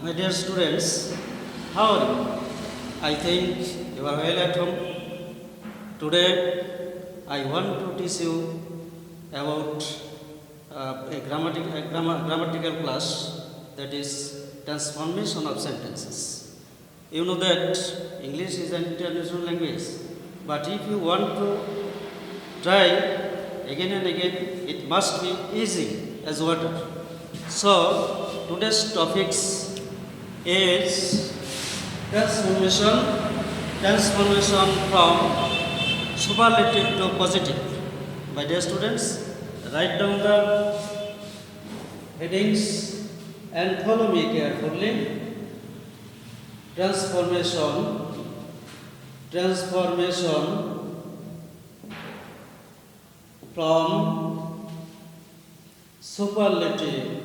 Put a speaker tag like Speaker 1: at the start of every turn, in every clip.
Speaker 1: My dear students, how are you? I think you are well at home. Today, I want to teach you about grammatical class, that is transformation of sentences. You know that English is an international language, but if you want to try again and again, it must be easy as water. So, today's topics is transformation from superlative to positive. My dear students, write down the headings and follow me carefully. Transformation from superlative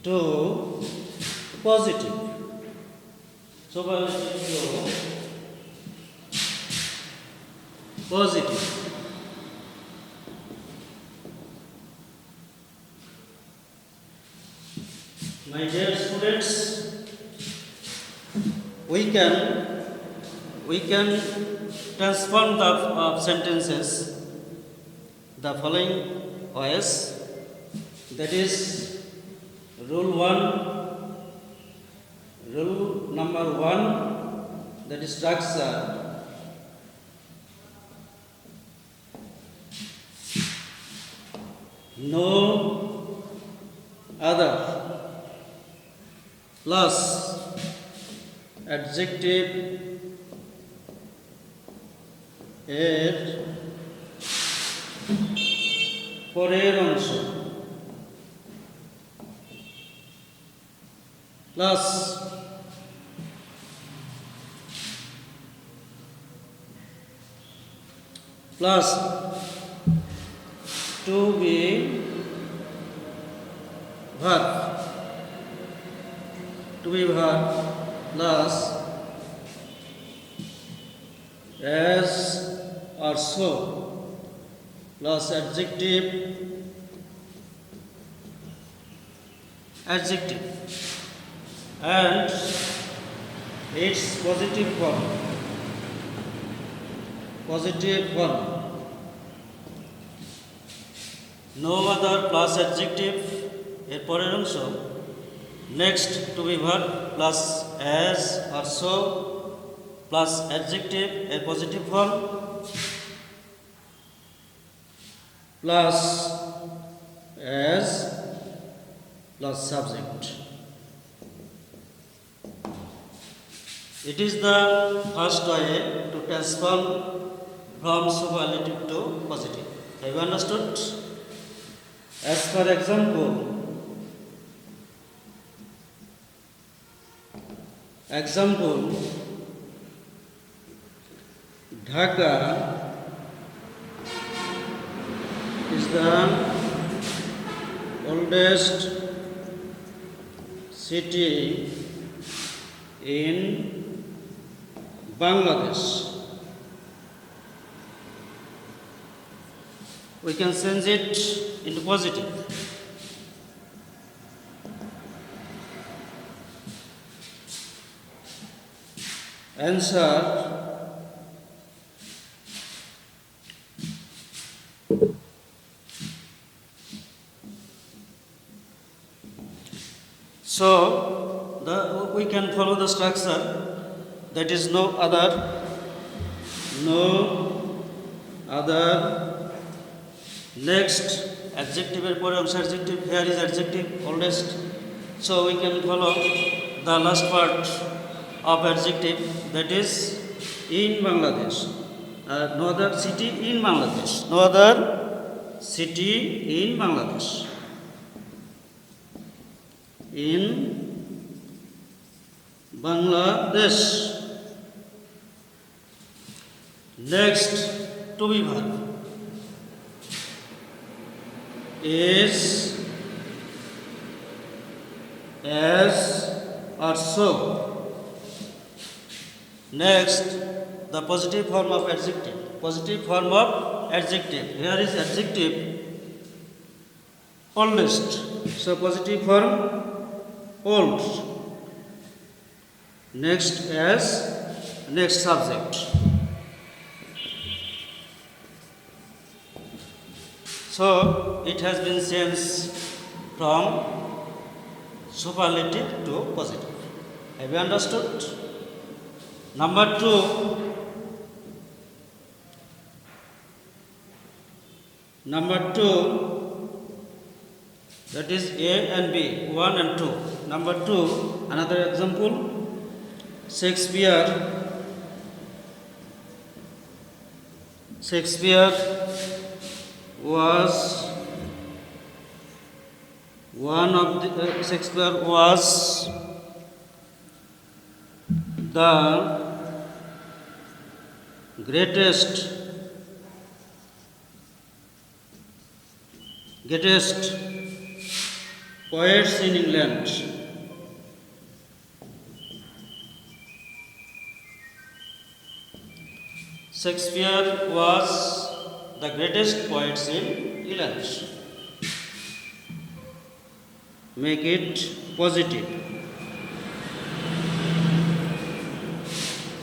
Speaker 1: to positive. Superlative to positive. My dear students, we can transform the sentences the following ways. That is rule number 1, that is structure. No other plus adjective এর পরের অংশ plus to be verb plus as or so plus adjective and its positive form no other plus adjective এর পরের অংশ next to be verb plus as or so plus adjective এর positive form plus as plus subject. It is the first way to transform from superlative to positive. Have you understood? As for example, Dhaka is the oldest city in Bangladesh. We can change it into positive. Answer so we can follow the structure, that is no other next adjective এর পরে অংশ adjective, here is adjective oldest, so we can follow the last part of adjective, that is in Bangladesh. No other city in Bangladesh. In Bangladesh. Next, to be verb is as or so. Next, the positive form of adjective. Here is adjective oldest. So positive form old. Next subject. So it has been changed from superlative to positive. Have you understood? Number 2. That is A and B, 1 and 2. Number 2, another example. Shakespeare was the greatest poets in England. Shakespeare was the greatest poets in England. Make it positive.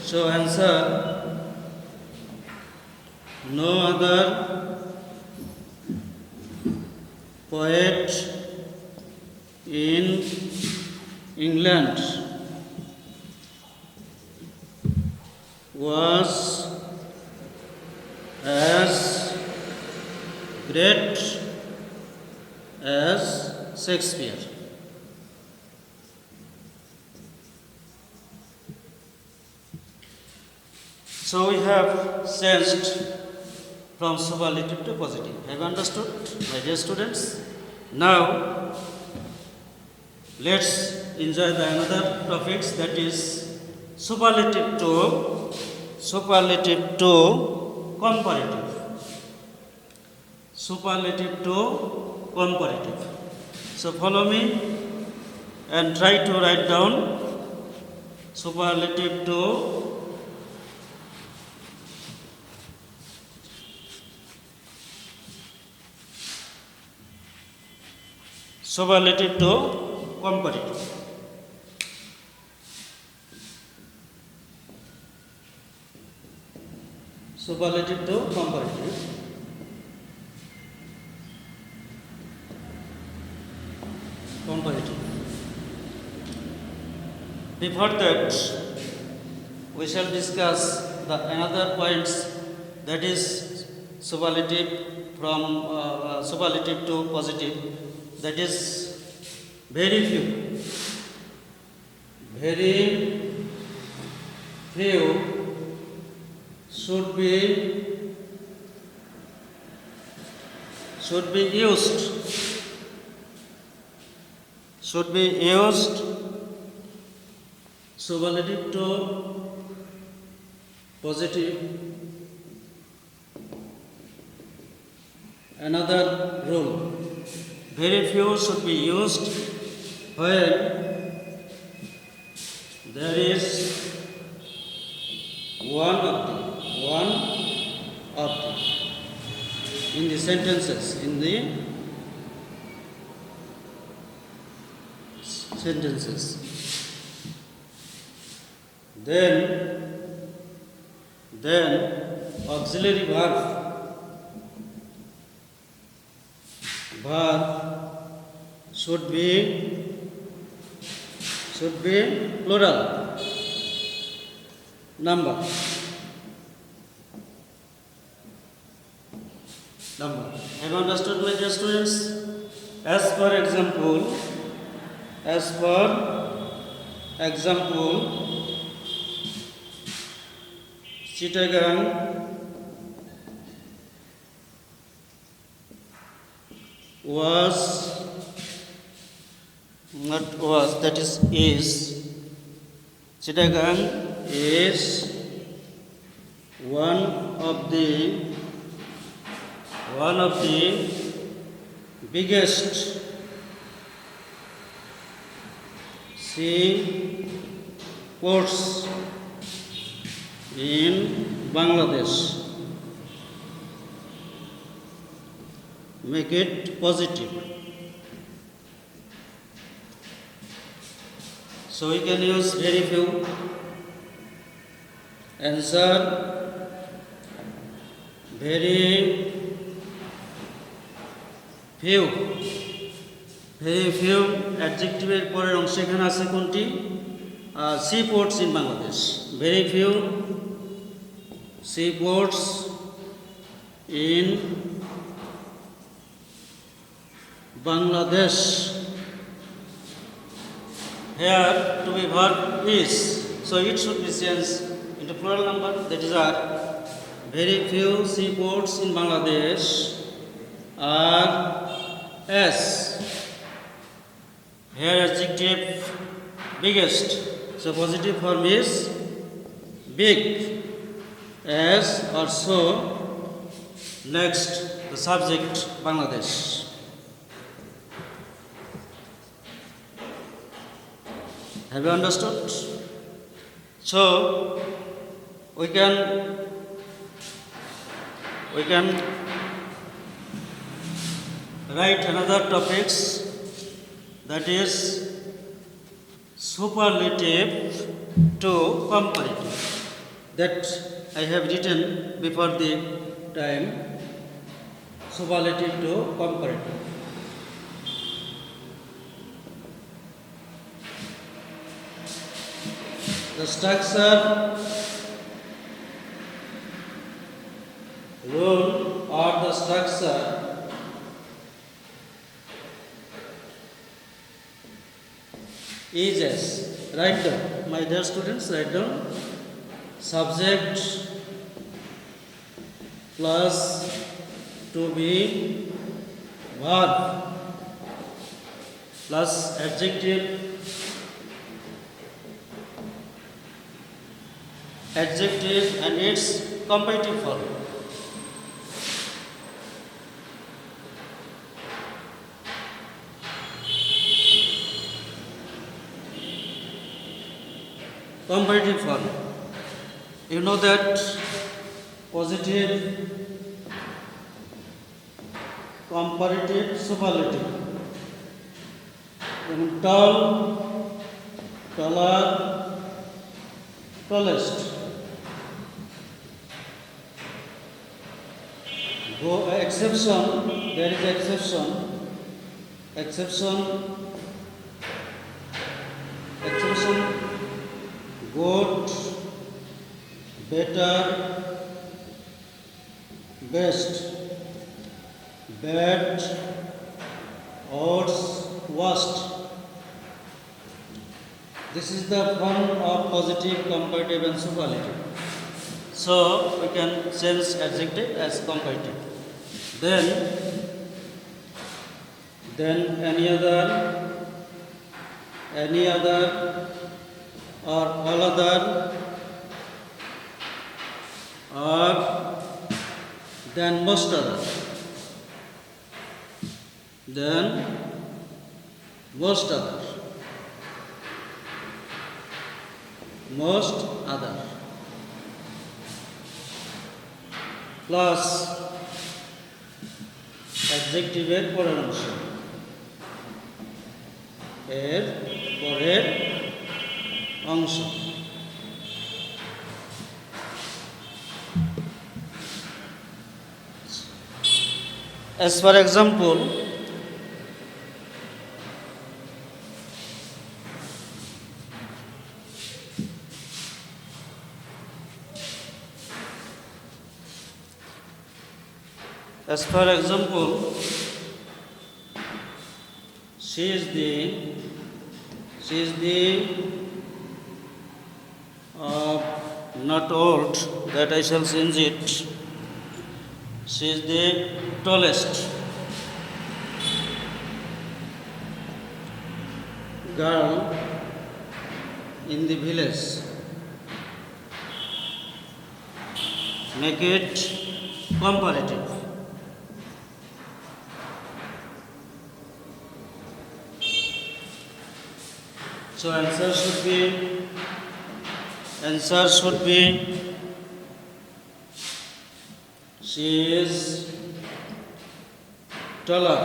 Speaker 1: So answer, no other poet in England was as great as Shakespeare. So we have changed from superlative to positive. Have you understood, my dear students? Now, let's enjoy the another topics, that is superlative to comparative. Superlative to comparative. So follow me and try to write down superlative to comparative. Superlative to comparative. Before that, we shall discuss the another points, that is superlative to positive. That is very few should be used superlative to positive. Another rule, very few should be used when there is one of the in the sentences, then auxiliary verb should be plural number. Have you understood, my dear students? As for example, Chittagong Chittagong is one of the biggest seaports in Bangladesh. Make it positive. So we can use very few. Answer very few. Very few অ্যাডজেক্টিভের পরের অংশ এখানে আছে কোনটি? Sea ports in Bangladesh. Very few sea ports in Bangladesh. Here to be verb is, so it should be changed into plural number, that is are very few seaports in Bangladesh are as. Here adjective biggest, so positive form is big, as or so. Next the subject Bangladesh. Have you understood? So we can write another topics, that is superlative to comparative, that I have written before the time. Superlative to comparative. The structure, rule or the structure is as. Write down, my dear students, write down. Subject plus to be verb plus adjective and its comparative form. Comparative form. You know that positive, comparative, superlative. Tall, taller, tallest. Exception, there is exception, good, better, best, bad, worse, worst. This is the form of positive, comparative and superlative. So we can change adjective as comparative. Then any other or all other or then most other. Then most other. Most other. Plus অ্যাডজেক্টিভের পরের অংশ, এর পরের অংশ। As for example, she is the not old, that I shall change it. She is the tallest girl in the village. Make it comparative. So answer should be she is taller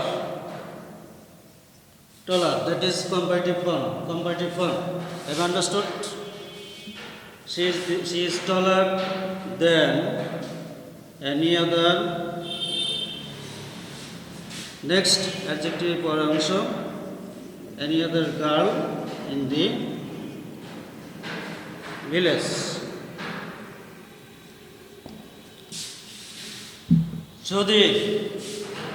Speaker 1: Taller, that is comparative form. Comparative form. Have you understood? She is taller than any other. Next adjective for also any other girl in the village. যদি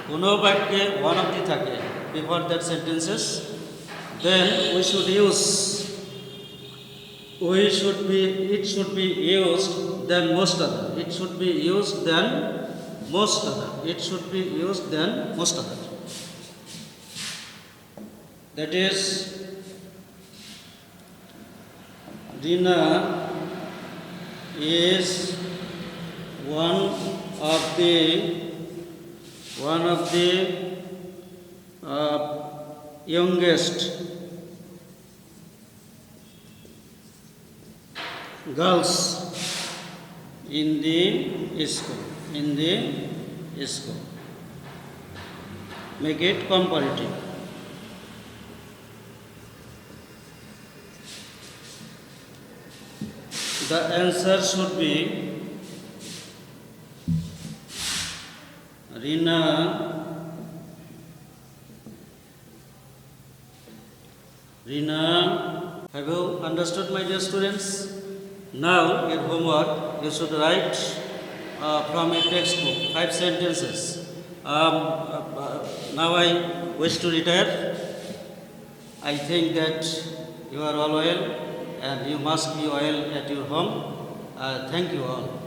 Speaker 1: কোনো বাক্যে one of the থাকে before that sentences, then it should be used than most other. It should be used than most other. It should be used than most other. That is, Rina is one of the youngest girls in the school. Make it comparative. The answer should be Rina have you understood, my dear students? Now your homework, you should write from a textbook 5 sentences. Now I wish to retire. I think that you are all well and you must be well at your home. Thank you all.